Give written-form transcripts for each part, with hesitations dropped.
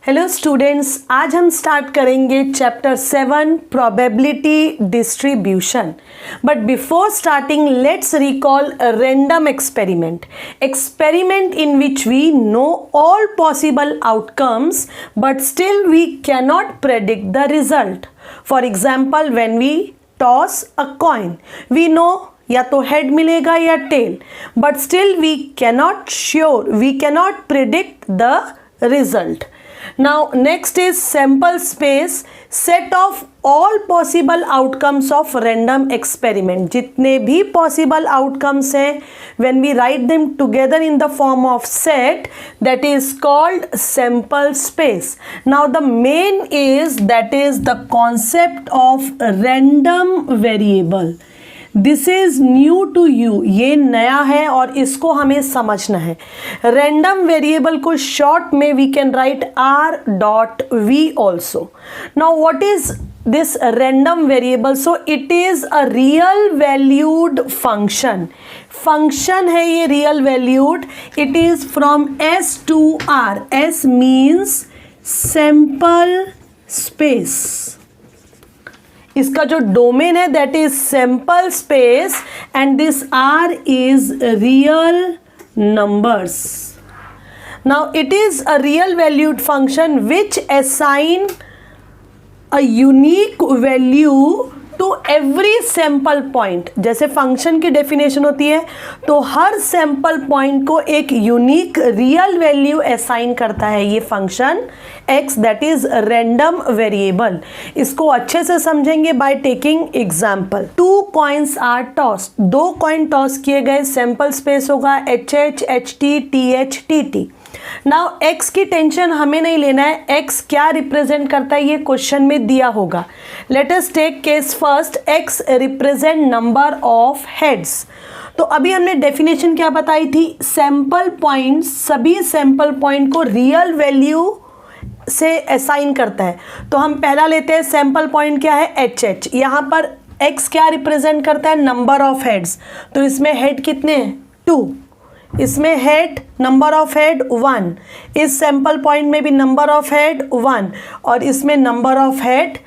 Hello students, आज हम start करेंगे chapter 7 probability distribution. But before starting let's recall a random experiment in which we know all possible outcomes but still we cannot predict the result. For example, when we toss a coin, we know या तो head मिलेगा या tail, but still we cannot predict the result. Now next is sample space, set of all possible outcomes of random experiment. जितने भी possible outcomes हैं, when we write them together in the form of set, that is called sample space. Now the main is that is the concept of random variable. This is new to you, ये नया है और इसको हमें समझना है. Random variable को short में we can write R dot V also. Now what is this random variable? So it is a real valued function है ये real valued. It is from S to R. S means sample space. इसका जो domain है that is sample space and this R is real numbers. Now it is a real valued function which assign a unique value to every sample point. जैसे function की definition होती है तो हर sample point को एक unique real value assign करता है ये function x, that is random variable. इसको अच्छे से समझेंगे by taking example. 2 coins are tossed. 2 coin toss किए गए. सैंपल स्पेस होगा HH, HT, TH, TT. Now x की टेंशन हमें नहीं लेना है. x क्या रिप्रेजेंट करता है ये क्वेश्चन में दिया होगा. Let us take case first. x represent number of heads. तो अभी हमने डेफिनेशन क्या बताई थी? सैंपल पॉइंट सभी सैंपल पॉइंट को रियल वैल्यू से असाइन करता है. तो हम पहला लेते हैं. सैंपल पॉइंट क्या है? HH. यहाँ पर x क्या रिप्रेजेंट करता है? Number of heads. तो इसमें हेड कितने हैं? 2. इसमें हेड, नंबर ऑफ हेड 1. इस सैंपल पॉइंट में भी नंबर ऑफ हेड 1 और इसमें नंबर ऑफ हेड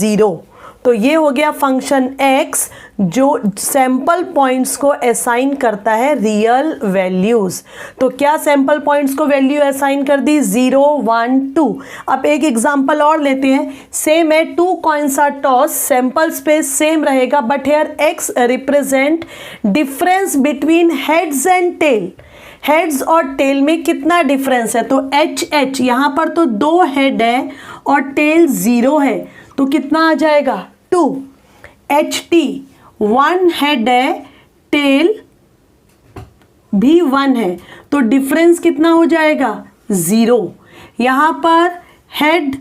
0. तो ये हो गया फंक्शन x जो सैंपल पॉइंट्स को असाइन करता है रियल वैल्यूज. तो क्या सैंपल पॉइंट्स को वैल्यू असाइन कर दी? 0, 1, 2. अब एक एग्जांपल और लेते हैं. सेम है. 2 coins are toss. Sample space same रहेगा but here x represent difference between heads and tail. Heads और टेल में कितना डिफरेंस है? तो HH. यहाँ पर तो 2 हेड है और टेल 0 है तो कितना आ जाएगा? 2. HT 1 हेड है, टेल भी 1 है तो डिफरेंस कितना हो जाएगा? 0. यहाँ पर हेड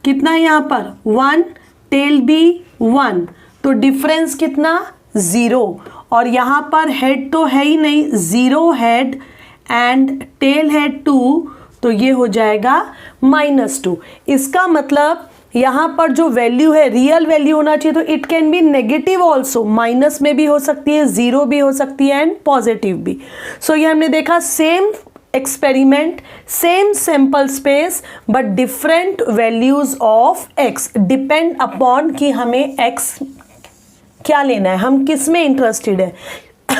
कितना है? यहाँ पर 1, टेल भी 1 तो डिफरेंस कितना? 0. और यहाँ पर हेड तो है ही नहीं, 0 हेड एंड टेल है 2 तो ये हो जाएगा -2. इसका मतलब यहाँ पर जो वैल्यू है रियल वैल्यू होना चाहिए. तो it can be negative also. Minus में भी हो सकती है, 0 भी हो सकती है एंड पॉजिटिव भी. सो ये हमने देखा same experiment, same sample space but different values of x. Depend upon कि हमें x क्या लेना है, हम किस में इंटरेस्टेड है.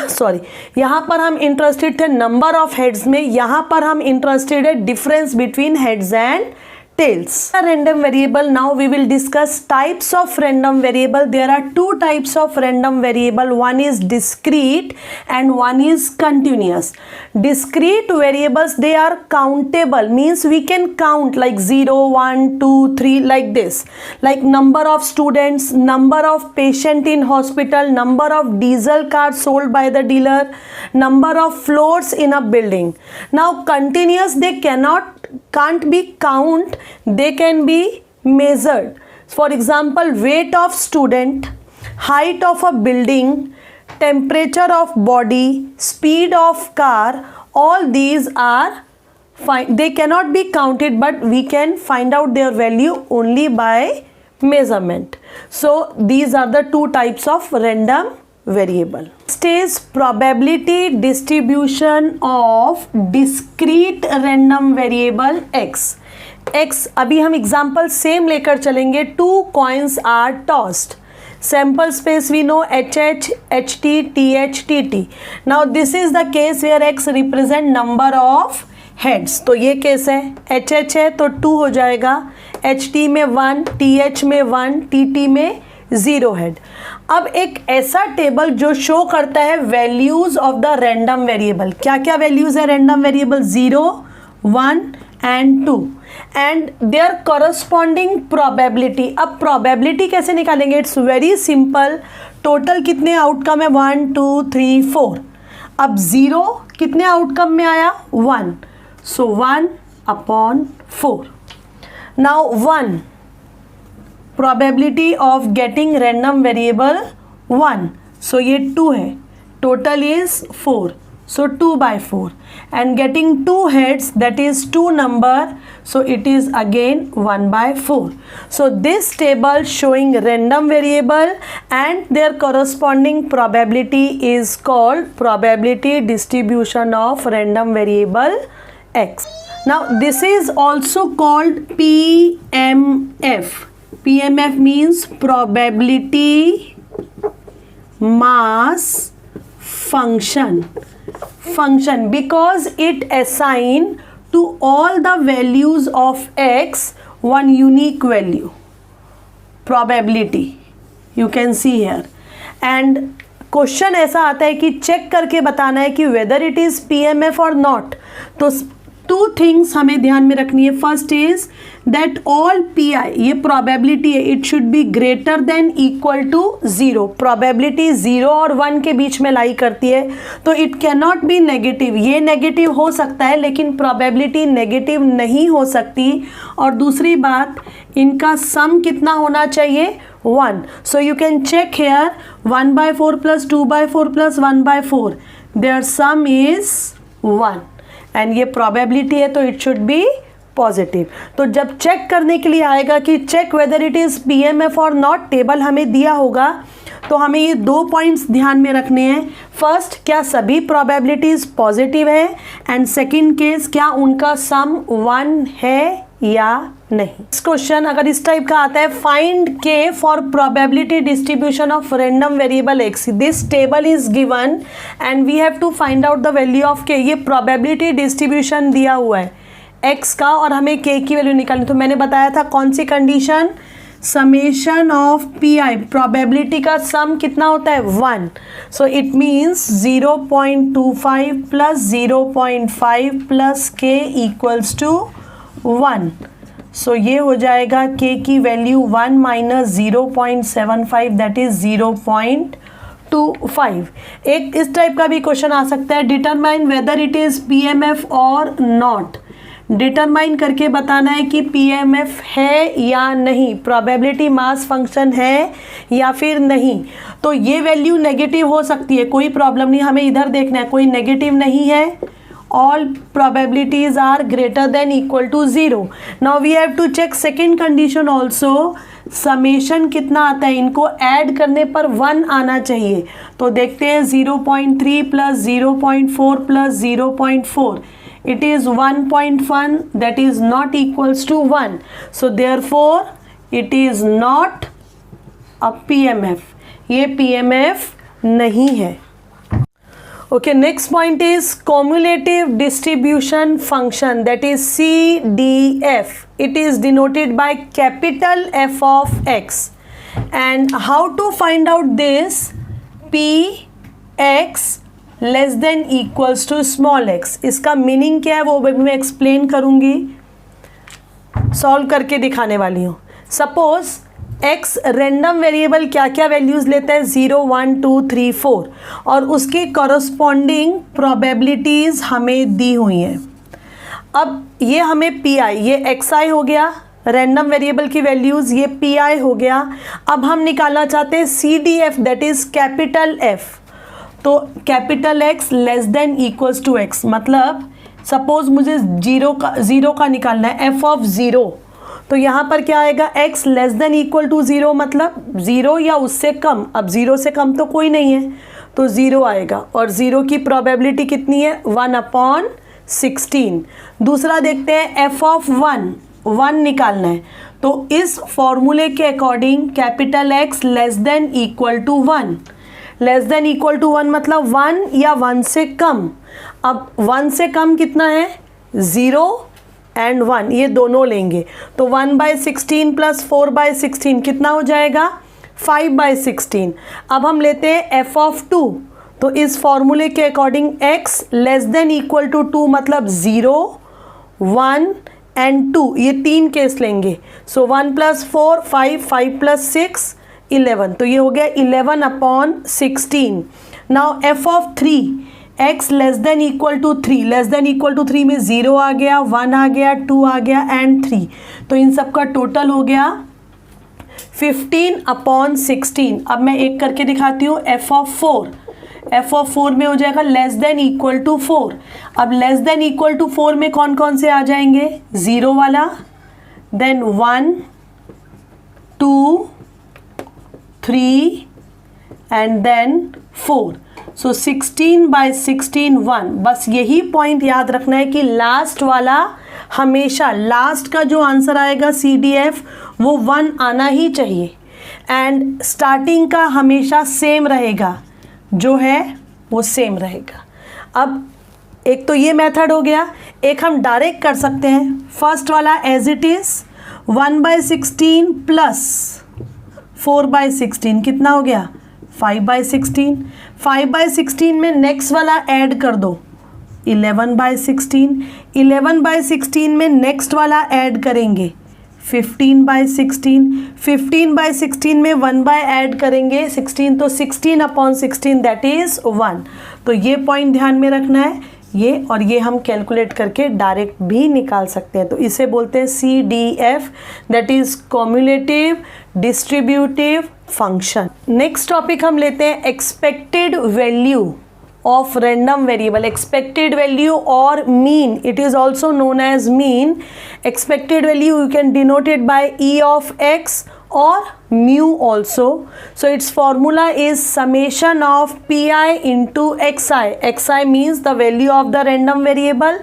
सॉरी, यहाँ पर हम इंटरेस्टेड थे नंबर ऑफ हेड्स में. यहाँ पर हम इंटरेस्टेड है difference between heads and tails. A random variable. Now we will discuss types of random variable. There are 2 types of random variable. One is discrete and one is continuous. Discrete variables, they are countable, means we can count like 0, 1, 2, 3 like this. Like number of students, number of patient in hospital, number of diesel cars sold by the dealer, number of floors in a building. Now continuous, they can't be count, they can be measured. For example, weight of student, height of a building, temperature of body, speed of car, all these are fine. They cannot be counted but we can find out their value only by measurement. So these are the 2 types of random variable. Next is probability distribution of discrete random variable x. x अभी हम example same लेकर चलेंगे. 2 coins are tossed. Sample space we know HH, HT, TH, TT. Now this is the case where x represent number of heads. तो ये case है. HH है तो 2 हो जाएगा, HT में 1, TH में 1, TT में 0 हेड. अब एक ऐसा टेबल जो शो करता है values of the random variable. क्या क्या वैल्यूज है random variable? 0, 1 and 2 and there corresponding probability. अब प्रोबेबिलिटी कैसे निकालेंगे? It's very simple. टोटल कितने आउटकम है? 1, 2, 3, 4. अब 0 कितने आउटकम में आया? 1. सो 1/4. Now 1 probability of getting random variable 1. So ये 2 है. Total is 4. So 2/4 and getting 2 heads, that is 2 number, so it is again 1/4. So this table showing random variable and their corresponding probability is called probability distribution of random variable x. Now this is also called PMF. PMF means probability mass function because it assign to all the values of x one unique value probability you can see here. and question ऐसा आता है कि check करके बताना है कि whether it is PMF और not. तो 2 थिंग्स हमें ध्यान में रखनी है. First is that all PI, ये प्रोबेबिलिटी है, it should be greater than equal to 0. Probability 0 और 1 के बीच में लाई करती है, तो it can not be negative. ये नेगेटिव हो सकता है लेकिन प्रोबेबिलिटी नेगेटिव नहीं हो सकती. और दूसरी बात, इनका सम कितना होना चाहिए? 1. So you can check here 1/4 plus 2/4 plus 1/4, there sum is 1 and ये प्रोबेबिलिटी है तो इट शुड बी पॉजिटिव. तो जब चेक करने के लिए आएगा कि check whether it is PMF और नॉट, टेबल हमें दिया होगा तो हमें ये 2 पॉइंट्स ध्यान में रखने हैं. फर्स्ट, क्या सभी प्रोबेबिलिटीज पॉजिटिव है, एंड सेकंड केस, क्या उनका सम 1 है या नहीं. इस क्वेश्चन अगर इस टाइप का आता है, find K for probability distribution of random variable x. This table is given and we have to find out the value of K. ये प्रोबेबिलिटी डिस्ट्रीब्यूशन दिया हुआ है x का और हमें K की वैल्यू निकालनी. तो मैंने बताया था कौन सी condition? Summation of PI, probability का सम कितना होता है? 1. So it means 0.25 plus 0.5 plus K equals to 1. So ये हो जाएगा K की वैल्यू 1 माइनस 0.75, दैट इज 0.25. एक इस टाइप का भी क्वेश्चन आ सकता है, determine whether it is PMF और नॉट. डिटरमाइन करके बताना है कि PMF है या नहीं, प्रोबेबिलिटी मास फंक्शन है या फिर नहीं. तो ये वैल्यू नेगेटिव हो सकती है, कोई प्रॉब्लम नहीं, हमें इधर देखना है, कोई नेगेटिव नहीं है. all probabilities are greater than equal to 0. now we have to check second condition also. Summation कितना आता है? इनको ऐड करने पर 1 आना चाहिए. तो देखते हैं 0.3 plus 0.4 plus 0.4, it is 1.1, that is not equals to 1. so therefore it is not a PMF. ये PMF नहीं है. Okay, next point is cumulative distribution function, that is CDF. It is denoted by capital F of x. And how to find out this? Px less than equals to small x. इसका meaning क्या है वो मैं explain करूँगी, solve करके दिखाने वाली हूँ. सपोज x रैंडम वेरिएबल क्या क्या वैल्यूज़ लेता है? 0, 1, 2, 3, 4 और उसकी कॉरस्पॉन्डिंग प्रोबेबिलिटीज़ हमें दी हुई हैं. अब ये हमें PI, ये xi हो गया रैंडम वेरिएबल की वैल्यूज़, ये PI हो गया. अब हम निकालना चाहते हैं CDF, that is capital F. तो capital X less than equals to x, मतलब सपोज मुझे 0 का निकालना है, f of 0. तो यहाँ पर क्या आएगा, x less than equal to 0 मतलब 0 या उससे कम। अब 0 से कम तो कोई नहीं है तो 0 आएगा, और 0 की प्रोबेबिलिटी कितनी है, 1/16। दूसरा देखते हैं f ऑफ 1 निकालना है, तो इस फॉर्मूले के according capital X less than equal to 1, less than equal to 1 मतलब 1 या 1 से कम। अब 1 से कम कितना है, 0 एंड 1, ये दोनों लेंगे तो 1/16 प्लस 4/16 कितना हो जाएगा, 5/16। अब हम लेते हैं f ऑफ 2, तो इस फॉर्मूले के according x less than equal to 2 मतलब 0, 1 एंड 2, ये 3 केस लेंगे। सो 1 + 4 5, 5 + 6 11, तो ये हो गया 11/16। Now f of 3, x less than equal to 3, less than equal to 3 में 0 आ गया, 1 आ गया, 2 आ गया एंड 3, तो इन सब का टोटल हो गया 15/16। अब मैं एक करके दिखाती हूँ, f ऑफ 4, f ऑफ 4 में हो जाएगा लेस देन इक्वल टू 4। अब लेस देन इक्वल टू 4 में कौन कौन से आ जाएंगे, 0 वाला, देन 1 2 3 एंड देन 4। सो 16/16 1। बस यही पॉइंट याद रखना है कि लास्ट वाला हमेशा, लास्ट का जो आंसर आएगा CDF वो 1 आना ही चाहिए, एंड स्टार्टिंग का हमेशा सेम रहेगा, जो है वो सेम रहेगा। अब एक तो ये मेथड हो गया, एक हम डायरेक्ट कर सकते हैं। फर्स्ट वाला एज इट इज़ 1/16 प्लस 4/16 कितना हो गया, 5/16। 5/16 में नेक्स्ट वाला ऐड कर दो, 11/16। 11/16 में नेक्स्ट वाला ऐड करेंगे, 15/16। 15/16 में 1 बाय ऐड करेंगे 16, तो 16/16 दैट इज़ 1। तो ये पॉइंट ध्यान में रखना है, ये और ये हम कैलकुलेट करके डायरेक्ट भी निकाल सकते हैं। तो इसे बोलते हैं CDF, that is cumulative distributive function. Next topic हम लेते हैं expected value of random variable, expected value or mean, it is also known as mean. Expected value you can denote it by E of x or mu also. So its formula is summation of pi into xi. Xi means the value of the random variable,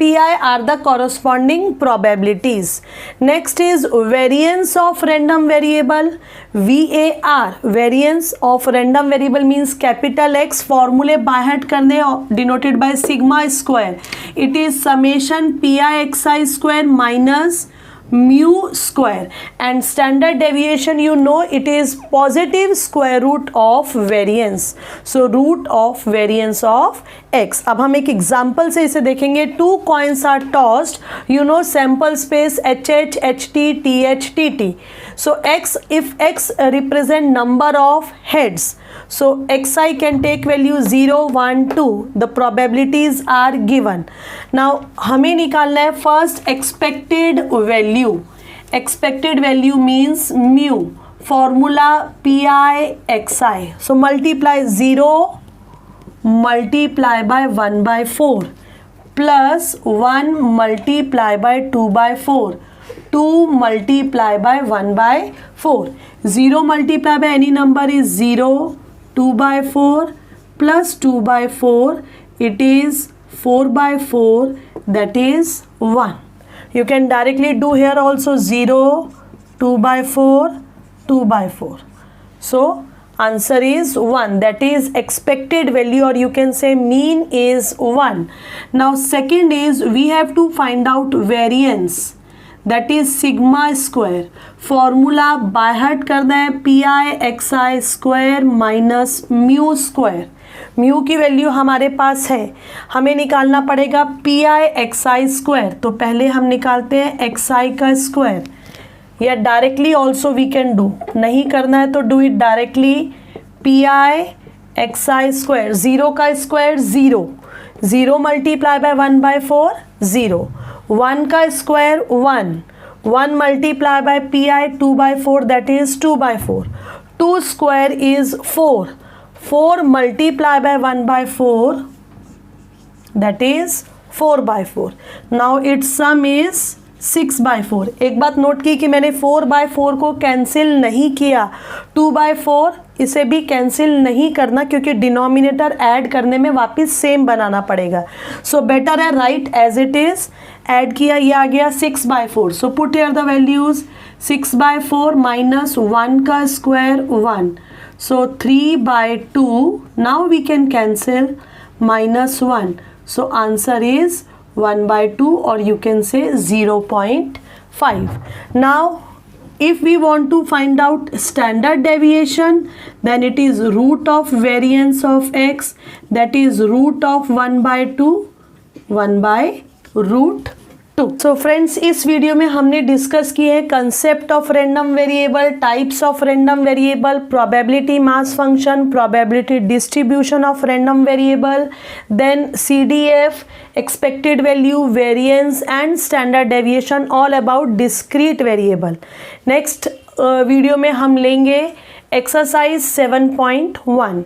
pi are the corresponding probabilities. Next is variance of random variable, VAR. Variance of random variable means capital X, formula by heart करने denoted by sigma square. It is summation pi xi square minus mu square, and standard deviation you know it is positive square root of variance. So root of variance of x. अब हम एक example से इसे देखेंगे। 2 coins are tossed, you know sample space HH, HT, TH, TT. So x, if x represent number of heads, so xi can take value 0, 1, 2. The probabilities are given. Now हमें निकालना है first expected value. Expected value means mu, formula pi xi. So multiply 0 multiply by 1/4 plus 1 multiply by 2/4, 2 multiply by 1/4. 0 multiply by any number is 0, 2/4 plus 2/4, it is 4/4, that is 1. You can directly do here also 0, 2/4, 2/4. So answer is 1, that is expected value, or you can say mean is 1. Now second is we have to find out variance, that is sigma square. Formula by heart करना है pi xi square minus mu square. Mu की value हमारे पास है, हमें निकालना पड़ेगा pi xi square. तो पहले हम निकालते हैं xi का स्क्वायर, या directly also we can do, नहीं करना है तो do it directly. pi xi square, 0 का स्क्वायर 0, 0 मल्टीप्लाई बाय 1/4 0, 1 का square 1, 1 multiply by pi 2/4, that is 2/4. 2 square is 4, 4 multiply by 1/4, that is 4/4. Now its sum is 6/4। एक बात note की कि मैंने 4/4 को कैंसिल नहीं किया, 2/4 इसे भी कैंसिल नहीं करना क्योंकि डिनोमिनेटर ऐड करने में वापस सेम बनाना पड़ेगा। सो बेटर है right as it is. Add किया, ये आ गया 6/4। So put here the values, 6/4 minus 1 का square 1, so 3/2। Now we can cancel -1, so answer is 1/2 or you can say 0.5. Now if we want to find out standard deviation, then it is root of variance of x, that is root of 1/2, 1/√2। So friends, इस video में हमने discuss की है concept of random variable, types of random variable, probability mass function, probability distribution of random variable, then CDF, expected value, variance and standard deviation, all about discrete variable. Next video में हम लेंगे exercise 7.1।